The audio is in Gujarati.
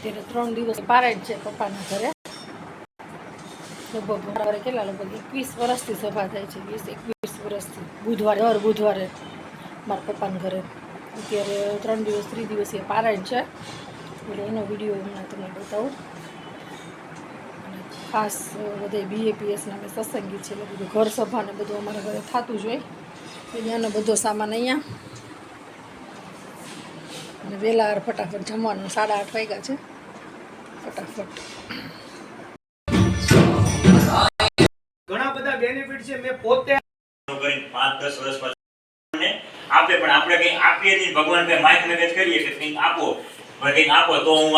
ત્યારે 3 દિવસ પારાયણ છે પપ્પાના ઘરે. લગભગ કેટલા લગભગ 21 વર્ષથી સભા થાય છે, 20-21 વર્ષથી બુધવારે દર બુધવારે મારા પપ્પાના ઘરે. અત્યારે 3 દિવસ 3 દિવસીય પારાયણ છે, એટલે એનો વિડીયો હમણાં તમને બતાવું. અને ખાસ બધે BAPSના અમે સત્સંગી છે, એટલે બધું ઘર સભાને બધું અમારા ઘરે થતું જ હોય. ત્યાંનો બધો સામાન અહીંયા. અને વહેલા ફટાફટ જમવાનું 8:30 વાગ્યા છે. ફટાફટ ઘણા બધા બેનિફિટ છે. મેં પોતે 5-10 વર્ષ પછી આપે, પણ આપણે કંઈ આપીએ નહીં. ભગવાન કઈ માઇક મેગેજ કરીએ કે કંઈક આપો, પણ કંઈક આપો તો હું